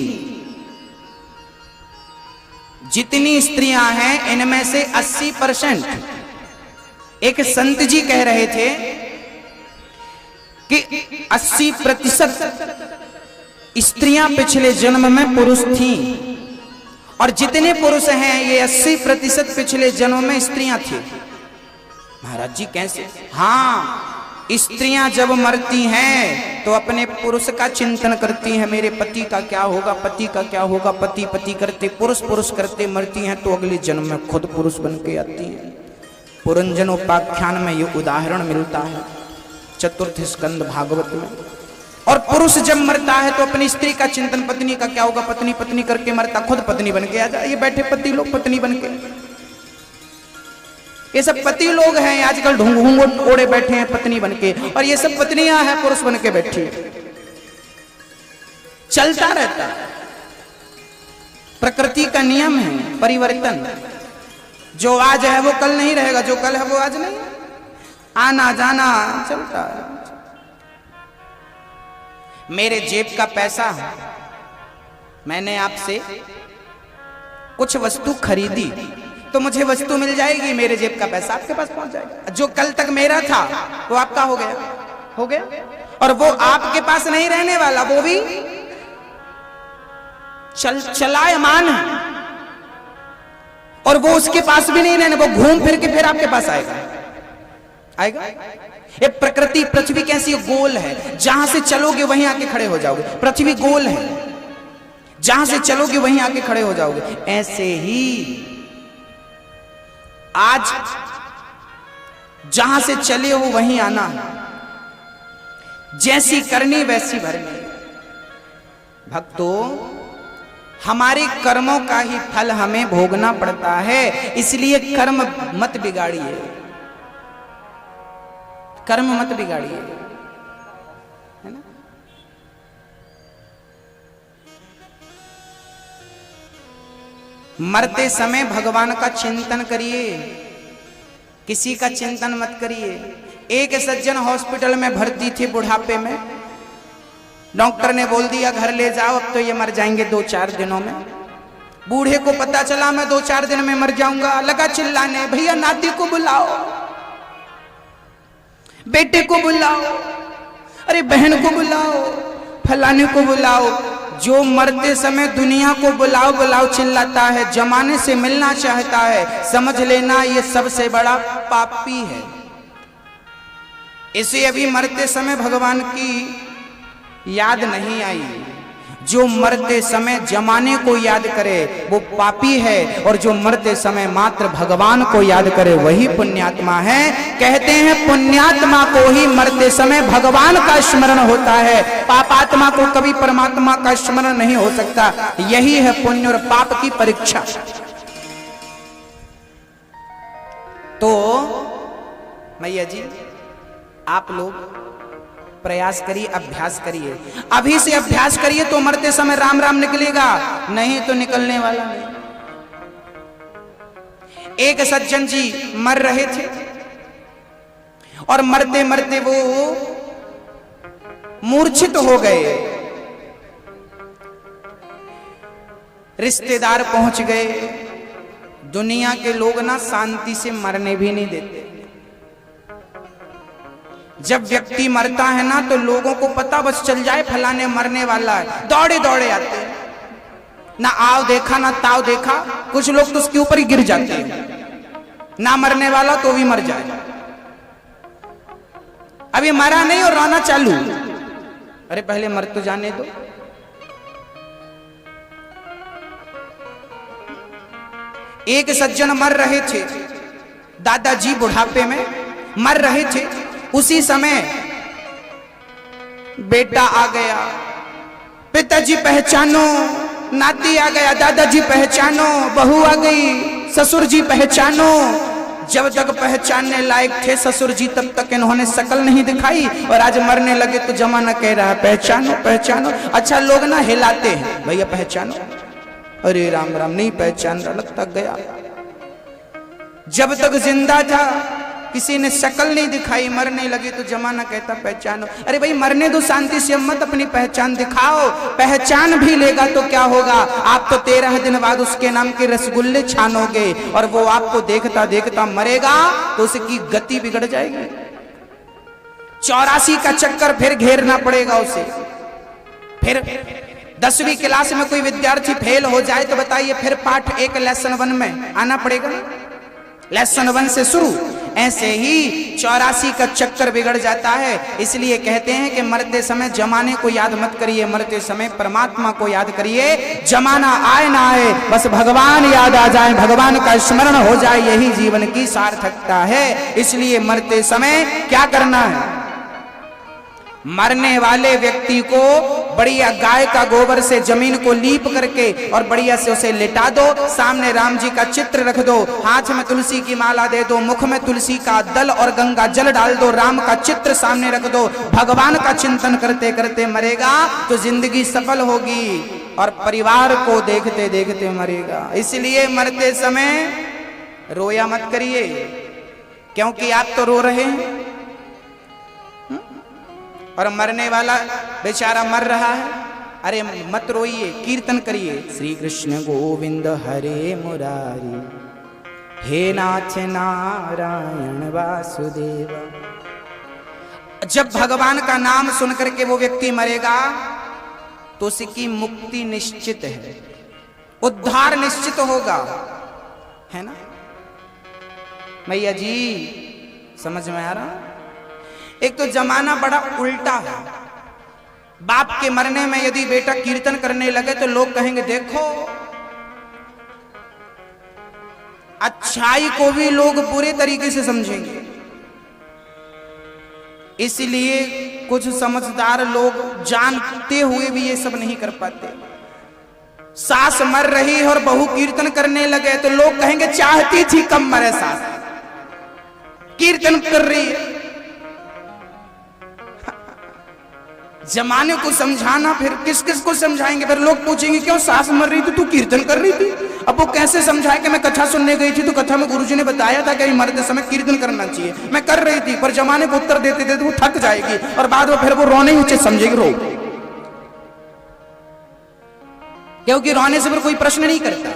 जितनी स्त्रियां हैं इनमें से 80%, एक संत जी कह रहे थे कि 80% स्त्रियां पिछले जन्म में पुरुष थीं, और जितने पुरुष हैं ये 80% पिछले जन्म में स्त्रियां थी। महाराज जी कैसे? हाँ, स्त्रियां जब मरती हैं तो अपने पुरुष का चिंतन करती हैं, मेरे पति का क्या होगा, पति का क्या होगा। पति पति करते, पुरुष पुरुष करते मरती हैं, तो अगले जन्म में खुद पुरुष बन के आती हैं। पुरंजनोपाख्यान में ये उदाहरण मिलता है, चतुर्थ स्कंद भागवत में। और पुरुष जब मरता है तो अपनी स्त्री का चिंतन, पत्नी का क्या होगा, पत्नी पत्नी करके मरता, खुद पत्नी बन के आ जाए। ये बैठे पति लोग पत्नी बन के, ये सब पति लोग हैं आजकल, ढूंढ ओढ़े बैठे हैं पत्नी बन के, और ये सब पत्नियां हैं पुरुष बन के बैठी। चलता रहता है, प्रकृति का नियम है परिवर्तन। जो आज है वो कल नहीं रहेगा, जो कल है वो आज नहीं। आना जाना चलता है। मेरे जेब का पैसा, मैंने आपसे कुछ वस्तु खरीदी तो मुझे वस्तु मिल जाएगी, मेरे जेब का पैसा आपके पास पहुंच जाएगा। जो कल तक मेरा था वो आपका हो गया, और वो आपके पास नहीं रहने वाला, वो भी चलायमान है, और वो उसके पास भी नहीं रहने, वो घूम फिर के फिर आपके पास आएगा। ये प्रकृति, पृथ्वी कैसी गोल है, जहां से चलोगे वहीं आके खड़े हो जाओगे। पृथ्वी गोल है, जहां से चलोगे वहीं आके खड़े हो जाओगे। ऐसे ही आज जहां से चले हो वहीं आना, जैसी करनी वैसी भरनी। भक्तों, हमारे कर्मों का ही फल हमें भोगना पड़ता है, इसलिए कर्म मत बिगाड़िए, कर्म मत बिगाड़िए, है ना। मरते समय भगवान का चिंतन करिए, किसी का चिंतन मत करिए। एक सज्जन हॉस्पिटल में भर्ती थे बुढ़ापे में, डॉक्टर ने बोल दिया घर ले जाओ, अब तो ये मर जाएंगे 2-4 दिनों में। बूढ़े को पता चला मैं 2-4 दिन में मर जाऊंगा, लगा चिल्लाने, भैया नाती को बुलाओ, बेटे को बुलाओ, अरे बहन को बुलाओ, फलाने को बुलाओ। जो मरते समय दुनिया को बुलाओ बुलाओ चिल्लाता है, जमाने से मिलना चाहता है, समझ लेना ये सबसे बड़ा पापी है। इसे अभी मरते समय भगवान की याद नहीं आई। जो मरते समय जमाने को याद करे वो पापी है, और जो मरते समय मात्र भगवान को याद करे वही पुण्यात्मा है। कहते हैं पुण्यात्मा को ही मरते समय भगवान का स्मरण होता है, पापात्मा को कभी परमात्मा का स्मरण नहीं हो सकता। यही है पुण्य और पाप की परीक्षा। तो मैया जी आप लोग प्रयास करिए, अभ्यास करिए, अभी से अभ्यास करिए तो मरते समय राम राम निकलेगा, नहीं तो निकलने वाला नहीं। एक सज्जन जी मर रहे थे और मरते मरते वो मूर्छित हो गए। रिश्तेदार पहुंच गए। दुनिया के लोग ना शांति से मरने भी नहीं देते। जब व्यक्ति मरता है ना तो लोगों को पता बस चल जाए फलाने मरने वाला है, दौड़े दौड़े आते हैं, ना आओ देखा ना ताव देखा। कुछ लोग तो उसके ऊपर ही गिर जाते हैं, ना मरने वाला तो भी मर जाए। अभी मरा नहीं और रोना चालू, अरे पहले मर तो जाने दो। एक सज्जन मर रहे थे, दादाजी बुढ़ापे में मर रहे थे। उसी समय बेटा आ गया, पिताजी पहचानो, नाती आ गया, दादाजी पहचानो, बहू आ गई, ससुर जी पहचानो। जब तक पहचानने लायक थे ससुर जी तब तक इन्होंने शकल नहीं दिखाई, और आज मरने लगे तो जमाना कह रहा है पहचानो पहचानो। अच्छा लोग ना हिलाते हैं, भैया पहचानो, अरे राम राम नहीं पहचान रहा, लगता गया। जब तक जिंदा था किसी ने शक्ल नहीं दिखाई, मरने लगे तो जमाना कहता पहचानो। अरे भाई मरने दो शांति से, मत अपनी पहचान दिखाओ। पहचान भी लेगा तो क्या होगा, आप तो 13 दिन बाद उसके नाम के रसगुल्ले छानोगे, और वो आपको देखता देखता मरेगा तो उसकी गति बिगड़ जाएगी। 84 का चक्कर फिर घेरना पड़ेगा उसे। फिर 10वीं क्लास में कोई विद्यार्थी फेल हो जाए तो बताइए फिर पाठ 1 लेसन 1 में आना पड़ेगा, लेसन 1 से शुरू। ऐसे ही 84 का चक्कर बिगड़ जाता है। इसलिए कहते हैं कि मरते समय जमाने को याद मत करिए, मरते समय परमात्मा को याद करिए। जमाना आए ना आए बस भगवान याद आ जाए, भगवान का स्मरण हो जाए, यही जीवन की सार्थकता है। इसलिए मरते समय क्या करना है, मरने वाले व्यक्ति को बढ़िया गाय का गोबर से जमीन को लीप करके और बढ़िया से उसे लिटा दो, सामने राम जी का चित्र रख दो, हाथ में तुलसी की माला दे दो, मुख में तुलसी का दल और गंगा जल डाल दो, राम का चित्र सामने रख दो। भगवान का चिंतन करते करते मरेगा तो जिंदगी सफल होगी, और परिवार को देखते देखते मरेगा। इसलिए मरते समय रोया मत करिए, क्योंकि आप तो रो रहे हैं और मरने वाला बेचारा मर रहा है। अरे मत रोइए, कीर्तन करिए, श्री कृष्ण गोविंद हरे मुरारी, हे नाथ नारायण वासुदेव। जब भगवान का नाम सुनकर के वो व्यक्ति मरेगा तो उसकी मुक्ति निश्चित है, उद्धार निश्चित होगा, है ना मैया जी? समझ में आ रहा? एक तो जमाना बड़ा उल्टा है। बाप के मरने में यदि बेटा कीर्तन करने लगे तो लोग कहेंगे देखो, अच्छाई को भी लोग बुरे तरीके से समझेंगे। इसलिए कुछ समझदार लोग जानते हुए भी ये सब नहीं कर पाते। सास मर रही है और बहू कीर्तन करने लगे तो लोग कहेंगे चाहती थी कम मरे सास, कीर्तन कर रही है। जमाने को समझाना, फिर किस किस को समझाएंगे? फिर लोग पूछेंगे क्यों सास मर रही थी तू कीर्तन कर रही थी? अब वो कैसे समझाए कि मैं कथा सुनने गई थी तो कथा में गुरुजी ने बताया था कि मरते समय कीर्तन करना चाहिए, मैं कर रही थी, पर जमाने को उत्तर देते देते वो थक जाएगी और बाद में फिर वो रोने ही उचित समझेगी। रो, क्योंकि रोने से फिर कोई प्रश्न नहीं करता।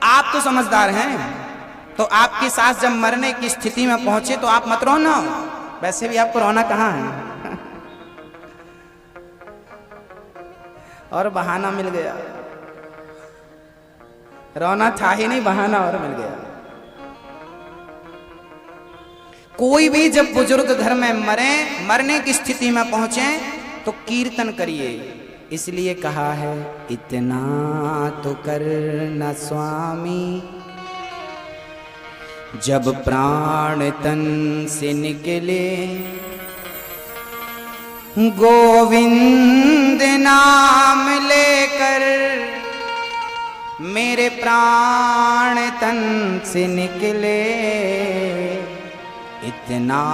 आप तो समझदार हैं, तो आपकी सास जब मरने की स्थिति में पहुंचे तो आप मत रोना। वैसे भी आपको रोना कहां है, और बहाना मिल गया। रोना था ही नहीं, बहाना और मिल गया। कोई भी जब बुजुर्ग घर में मरे, मरने की स्थिति में पहुंचे तो कीर्तन करिए। इसलिए कहा है इतना तो करना स्वामी, जब प्राण तन से निकले गोविंद नाम लेकर, मेरे प्राण तन से निकले इतना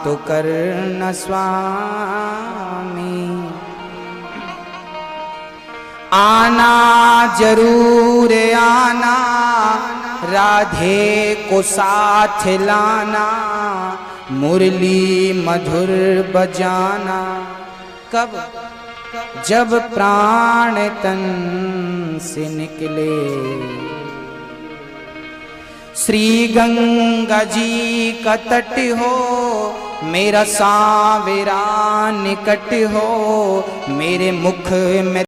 तो करना स्वामी। आना जरूर आना, राधे को साथ लाना, मुरली मधुर बजाना। कब? जब प्राण तन से निकले। श्री गंगा जी का तट हो, मेरा सांवरा निकट हो, मेरे मुख में